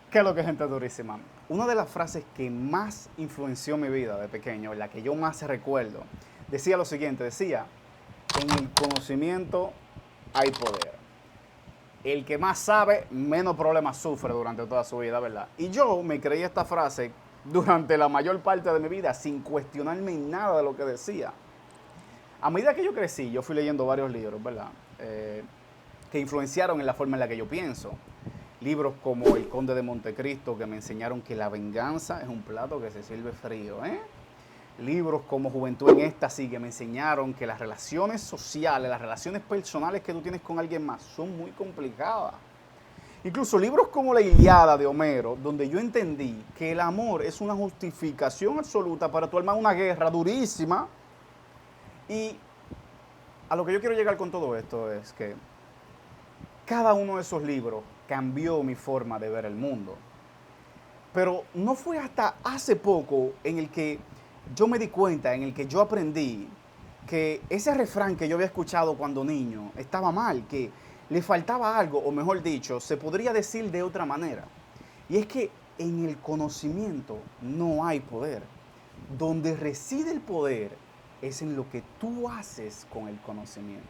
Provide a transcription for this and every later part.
¿Qué es lo que es gente durísima? Una de las frases que más influenció mi vida de pequeño, la que yo más recuerdo, decía lo siguiente, decía, en el conocimiento hay poder. El que más sabe, menos problemas sufre durante toda su vida, ¿verdad? Y yo me creí esta frase durante la mayor parte de mi vida sin cuestionarme nada de lo que decía. A medida que yo crecí, yo fui leyendo varios libros, ¿verdad? Que influenciaron en la forma en la que yo pienso. Libros como El Conde de Montecristo, que me enseñaron que la venganza es un plato que se sirve frío, ¿eh? Libros como Juventud en Éxtasis, que me enseñaron que las relaciones sociales, las relaciones personales que tú tienes con alguien más son muy complicadas. Incluso libros como La Ilíada de Homero, donde yo entendí que el amor es una justificación absoluta para tu armar una guerra durísima. Y a lo que yo quiero llegar con todo esto es que cada uno de esos libros cambió mi forma de ver el mundo. Pero no fue hasta hace poco en el que yo me di cuenta, en el que yo aprendí que ese refrán que yo había escuchado cuando niño estaba mal, que le faltaba algo, o mejor dicho, se podría decir de otra manera. Y es que en el conocimiento no hay poder. Donde reside el poder es en lo que tú haces con el conocimiento.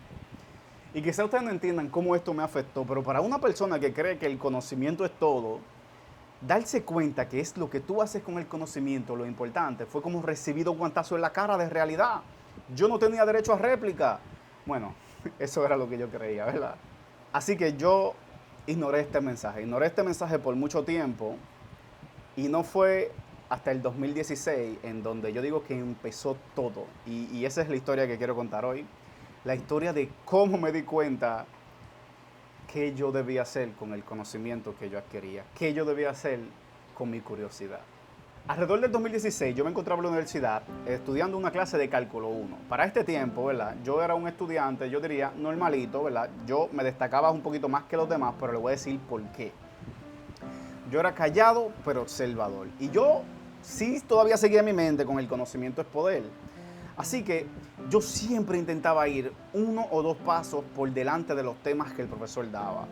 Y quizá ustedes no entiendan cómo esto me afectó, pero para una persona que cree que el conocimiento es todo, darse cuenta que es lo que tú haces con el conocimiento lo importante fue como recibir un guantazo en la cara de realidad. Yo no tenía derecho a réplica. Bueno, eso era lo que yo creía, ¿verdad? Así que yo ignoré este mensaje por mucho tiempo y no fue hasta el 2016 en donde yo digo que empezó todo. Y esa es la historia que quiero contar hoy. La historia de cómo me di cuenta qué yo debía hacer con el conocimiento que yo adquiría, qué yo debía hacer con mi curiosidad. Alrededor del 2016 yo me encontraba en la universidad estudiando una clase de cálculo 1. Para este tiempo, ¿verdad? Yo era un estudiante, yo diría, normalito, ¿verdad? Yo me destacaba un poquito más que los demás, pero le voy a decir por qué. Yo era callado, pero observador. Y yo sí todavía seguía en mi mente con el conocimiento es poder. Así que yo siempre intentaba ir uno o dos pasos por delante de los temas que el profesor daba.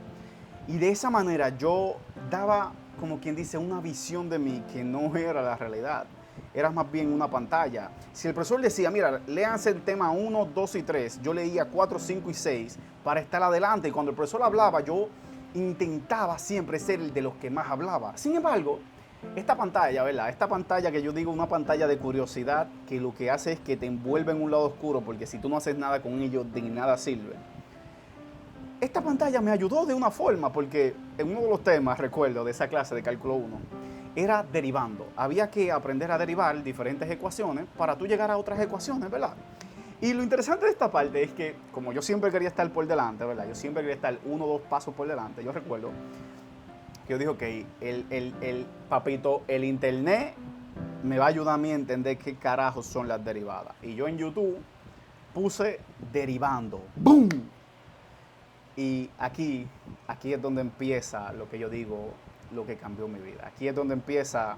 Y de esa manera yo daba, como quien dice, una visión de mí que no era la realidad. Era más bien una pantalla. Si el profesor decía, mira, léanse el tema uno, 2 y 3, yo leía 4, 5 y 6 para estar adelante. Y cuando el profesor hablaba, yo intentaba siempre ser el de los que más hablaba. Sin embargo, esta pantalla, ¿verdad? Esta pantalla que yo digo una pantalla de curiosidad, que lo que hace es que te envuelve en un lado oscuro, porque si tú no haces nada con ello, de nada sirve. Esta pantalla me ayudó de una forma, porque en uno de los temas, recuerdo, de esa clase de cálculo 1, era derivando. Había que aprender a derivar diferentes ecuaciones para tú llegar a otras ecuaciones, ¿verdad? Y lo interesante de esta parte es que, como yo siempre quería estar por delante, ¿verdad? Yo siempre quería estar uno o dos pasos por delante. Yo recuerdo que yo dije, ok, papito, el internet me va a ayudar a mí a entender qué carajos son las derivadas. Y yo en YouTube puse derivando. ¡Boom! Y aquí es donde empieza lo que yo digo, lo que cambió mi vida. Aquí es donde empieza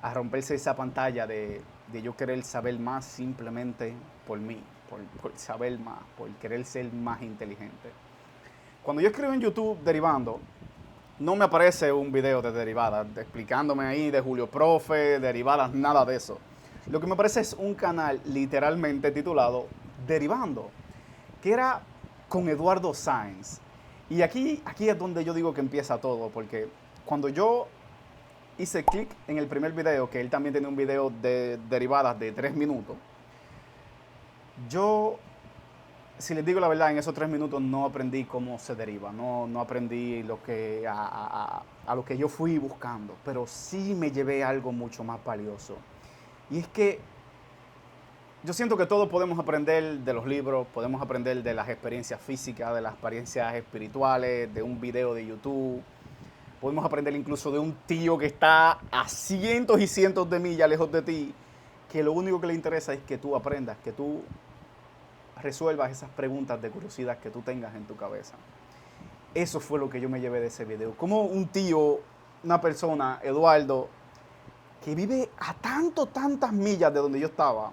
a romperse esa pantalla de yo querer saber más simplemente por mí, por saber más, por querer ser más inteligente. Cuando yo escribo en YouTube derivando, no me aparece un video de derivadas, explicándome ahí de Julio Profe, derivadas, nada de eso. Lo que me aparece es un canal literalmente titulado Derivando, que era con Eduardo Sáenz. Y aquí es donde yo digo que empieza todo, porque cuando yo hice clic en el primer video, que él también tenía un video de derivadas de 3 minutos, yo, si les digo la verdad, en esos 3 minutos no aprendí cómo se deriva, no aprendí a lo que yo fui buscando, pero sí me llevé algo mucho más valioso. Y es que yo siento que todos podemos aprender de los libros, podemos aprender de las experiencias físicas, de las experiencias espirituales, de un video de YouTube. Podemos aprender incluso de un tío que está a cientos y cientos de millas lejos de ti, que lo único que le interesa es que tú aprendas, que tú resuelvas esas preguntas de curiosidad que tú tengas en tu cabeza. Eso fue lo que yo me llevé de ese video. Como un tío, una persona, Eduardo, que vive a tantas millas de donde yo estaba,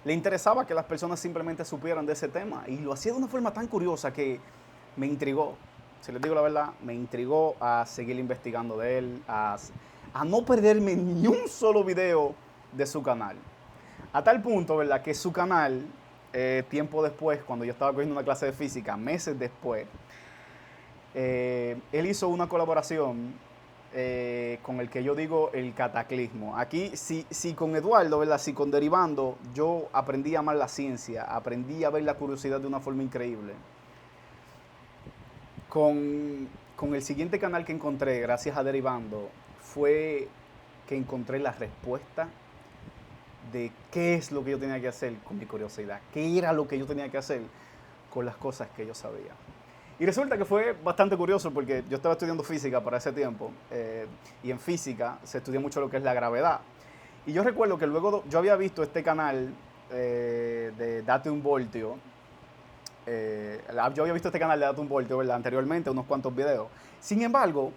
le interesaba que las personas simplemente supieran de ese tema y lo hacía de una forma tan curiosa que me intrigó. si les digo la verdad, me intrigó a seguir investigando de él, a no perderme ni un solo video de su canal. A tal punto, ¿verdad?, que su canal, tiempo después, cuando yo estaba cogiendo una clase de física, meses después, él hizo una colaboración con el que yo digo el cataclismo. Aquí, si con Eduardo, ¿verdad?, si con Derivando, yo aprendí a amar la ciencia, aprendí a ver la curiosidad de una forma increíble. Con el siguiente canal que encontré, gracias a Derivando, fue que encontré la respuesta de qué es lo que yo tenía que hacer con mi curiosidad, qué era lo que yo tenía que hacer con las cosas que yo sabía. Y resulta que fue bastante curioso porque yo estaba estudiando física para ese tiempo, y en física se estudia mucho lo que es la gravedad. Y yo recuerdo que luego yo había visto este canal de Date un Voltio. Yo había visto este canal de Date un Voltio, ¿verdad?, anteriormente, unos cuantos videos. Sin embargo,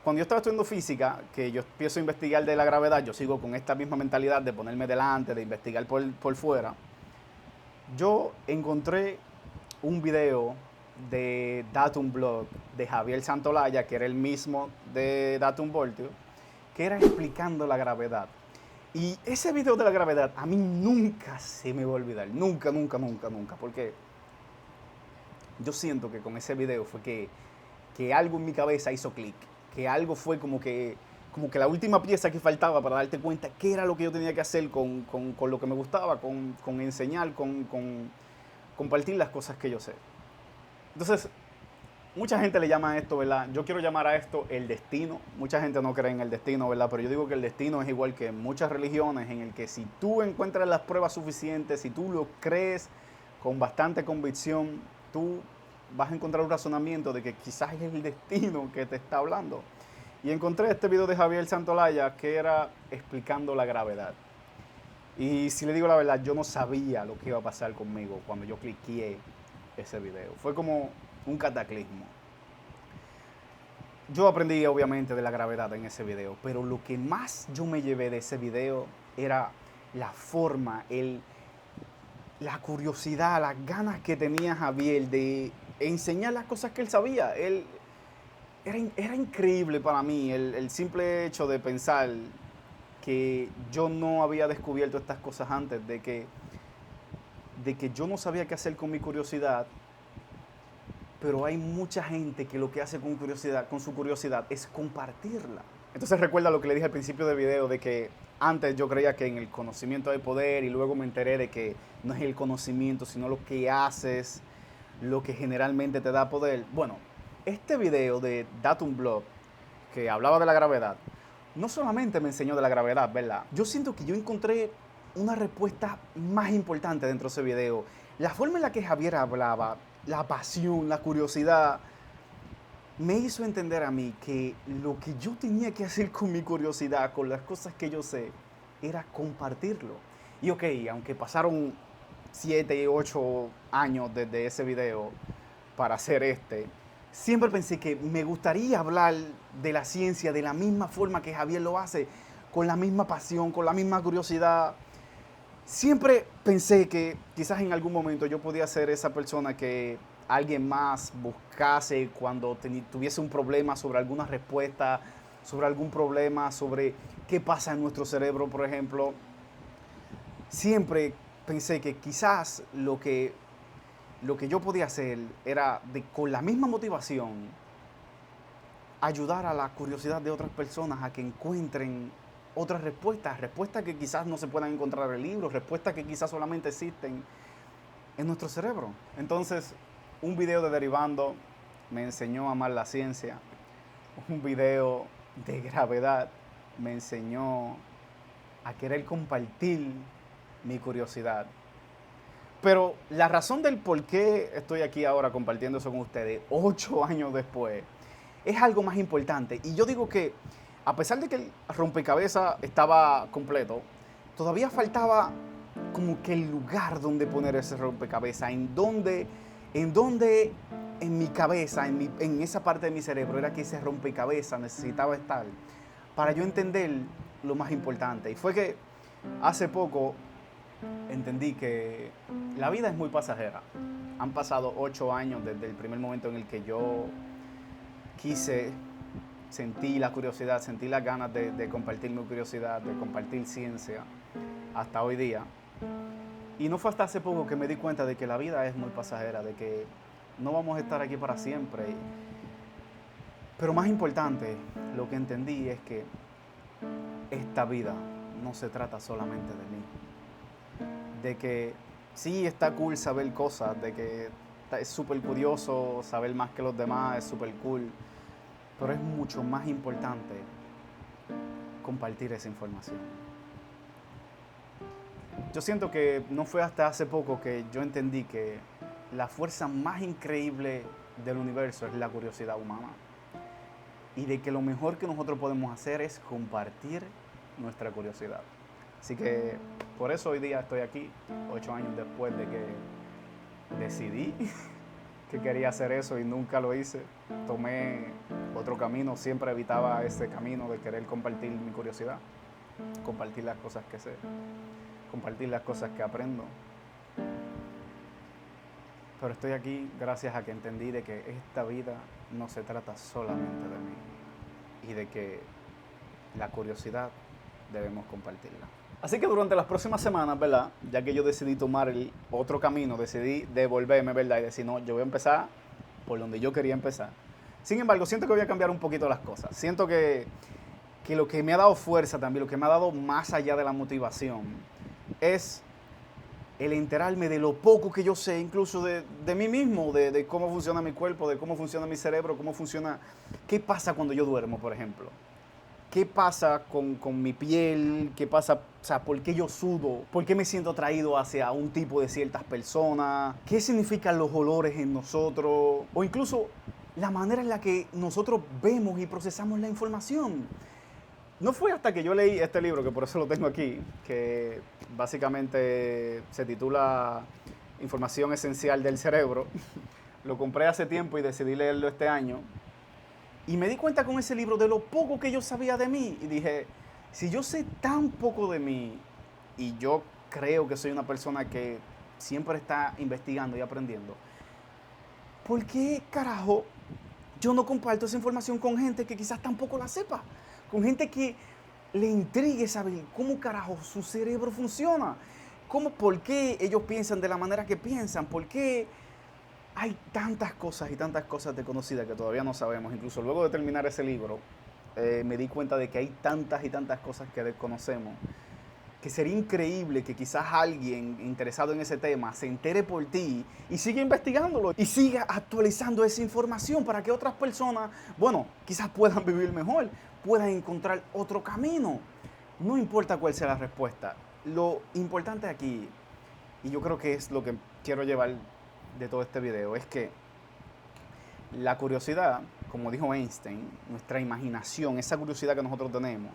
cuando yo estaba estudiando física, que yo empiezo a investigar de la gravedad, yo sigo con esta misma mentalidad de ponerme delante, de investigar por fuera. Yo encontré un video de Datum Blog de Javier Santolaya, que era el mismo de Datum Voltio, que era explicando la gravedad. Y ese video de la gravedad a mí nunca se me va a olvidar, nunca, nunca, nunca, nunca, porque yo siento que con ese video fue que algo en mi cabeza hizo clic, que algo fue como que la última pieza que faltaba para darte cuenta qué era lo que yo tenía que hacer con lo que me gustaba, con enseñar, con compartir las cosas que yo sé. Entonces, mucha gente le llama a esto, ¿verdad? Yo quiero llamar a esto el destino. Mucha gente no cree en el destino, ¿verdad? Pero yo digo que el destino es igual que muchas religiones, en el que si tú encuentras las pruebas suficientes, si tú lo crees con bastante convicción, tú vas a encontrar un razonamiento de que quizás es el destino que te está hablando. Y encontré este video de Javier Santolaya que era explicando la gravedad. Y si le digo la verdad, yo no sabía lo que iba a pasar conmigo cuando yo cliqué ese video. Fue como un cataclismo. Yo aprendí obviamente de la gravedad en ese video, pero lo que más yo me llevé de ese video era la forma, la curiosidad, las ganas que tenía Javier de enseñar las cosas que él sabía. Era increíble para mí el simple hecho de pensar que yo no había descubierto estas cosas antes, de que yo no sabía qué hacer con mi curiosidad, pero hay mucha gente que lo que hace con su curiosidad es compartirla. Entonces recuerda lo que le dije al principio del video, de que antes yo creía que en el conocimiento hay poder, y luego me enteré de que no es el conocimiento, sino lo que haces, lo que generalmente te da poder. Bueno, este video de Datum Blog, que hablaba de la gravedad, no solamente me enseñó de la gravedad, ¿verdad? Yo siento que yo encontré una respuesta más importante dentro de ese video. La forma en la que Javier hablaba, la pasión, la curiosidad, me hizo entender a mí que lo que yo tenía que hacer con mi curiosidad, con las cosas que yo sé, era compartirlo. Y ok, aunque pasaron 7, 8 años desde ese video para hacer siempre pensé que me gustaría hablar de la ciencia de la misma forma que Javier lo hace, con la misma pasión, con la misma curiosidad. Siempre pensé que quizás en algún momento yo podía ser esa persona que alguien más buscase cuando tuviese un problema sobre alguna respuesta, sobre algún problema, sobre qué pasa en nuestro cerebro, por ejemplo. Siempre pensé que quizás lo que yo podía hacer era, con la misma motivación, ayudar a la curiosidad de otras personas a que encuentren otras respuestas que quizás no se puedan encontrar en libros, respuestas que quizás solamente existen en nuestro cerebro. Entonces, un video de Derivando me enseñó a amar la ciencia. Un video de gravedad me enseñó a querer compartir mi curiosidad. Pero la razón del por qué estoy aquí ahora compartiendo eso con ustedes, 8 años después, es algo más importante. Y yo digo que, a pesar de que el rompecabezas estaba completo, todavía faltaba como que el lugar donde poner ese rompecabezas, en donde en mi cabeza, en esa parte de mi cerebro, era que ese rompecabezas necesitaba estar para yo entender lo más importante. Y fue que hace poco entendí que la vida es muy pasajera. Han pasado 8 años desde el primer momento en el que yo sentí la curiosidad, sentí las ganas de compartir mi curiosidad, de compartir ciencia hasta hoy día. Y no fue hasta hace poco que me di cuenta de que la vida es muy pasajera, de que no vamos a estar aquí para siempre. Pero más importante, lo que entendí es que esta vida no se trata solamente de mí. De que sí está cool saber cosas, de que es súper curioso saber más que los demás, es súper cool. Pero es mucho más importante compartir esa información. Yo siento que no fue hasta hace poco que yo entendí que la fuerza más increíble del universo es la curiosidad humana. Y de que lo mejor que nosotros podemos hacer es compartir nuestra curiosidad. Así que por eso hoy día estoy aquí, 8 años después de que decidí que quería hacer eso y nunca lo hice. Tomé otro camino, siempre evitaba ese camino de querer compartir mi curiosidad, compartir las cosas que sé, compartir las cosas que aprendo. Pero estoy aquí gracias a que entendí de que esta vida no se trata solamente de mí y de que la curiosidad debemos compartirla. Así que durante las próximas semanas, ¿verdad? Ya que yo decidí tomar el otro camino, decidí devolverme, ¿verdad? Y decir, no, yo voy a empezar por donde yo quería empezar. Sin embargo, siento que voy a cambiar un poquito las cosas. Siento que lo que me ha dado fuerza también, lo que me ha dado más allá de la motivación, es el enterarme de lo poco que yo sé, incluso de mí mismo, de cómo funciona mi cuerpo, de cómo funciona mi cerebro, cómo funciona, qué pasa cuando yo duermo, por ejemplo. ¿Qué pasa con mi piel? ¿Qué pasa? O sea, ¿por qué yo sudo? ¿Por qué me siento atraído hacia un tipo de ciertas personas? ¿Qué significan los olores en nosotros? O incluso la manera en la que nosotros vemos y procesamos la información. No fue hasta que yo leí este libro, que por eso lo tengo aquí, que básicamente se titula Información Esencial del Cerebro. Lo compré hace tiempo y decidí leerlo este año. Y me di cuenta con ese libro de lo poco que yo sabía de mí. Y dije, si yo sé tan poco de mí, y yo creo que soy una persona que siempre está investigando y aprendiendo, ¿por qué carajo yo no comparto esa información con gente que quizás tampoco la sepa? Con gente que le intrigue saber cómo carajo su cerebro funciona. ¿Por qué ellos piensan de la manera que piensan? ¿Por qué hay tantas cosas y tantas cosas desconocidas que todavía no sabemos? Incluso luego de terminar ese libro, me di cuenta de que hay tantas y tantas cosas que desconocemos, que sería increíble que quizás alguien interesado en ese tema se entere por ti y siga investigándolo y siga actualizando esa información para que otras personas, bueno, quizás puedan vivir mejor, puedan encontrar otro camino. No importa cuál sea la respuesta. Lo importante aquí, y yo creo que es lo que quiero llevar de todo este video, es que la curiosidad, como dijo Einstein, nuestra imaginación, esa curiosidad que nosotros tenemos,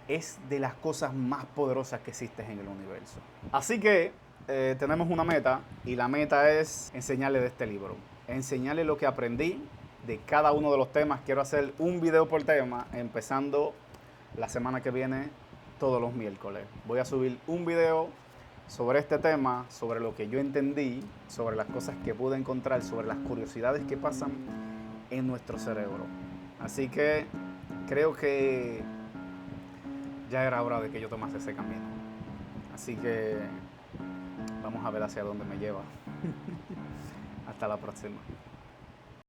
es de las cosas más poderosas que existen en el universo. Así que tenemos una meta, y la meta es enseñarle de este libro, enseñarle lo que aprendí de cada uno de los temas. Quiero hacer un video por tema, empezando la semana que viene, todos los miércoles. Voy a subir un video sobre este tema, sobre lo que yo entendí, sobre las cosas que pude encontrar, sobre las curiosidades que pasan en nuestro cerebro. Así que creo que ya era hora de que yo tomase ese camino. Así que vamos a ver hacia dónde me lleva. Hasta la próxima.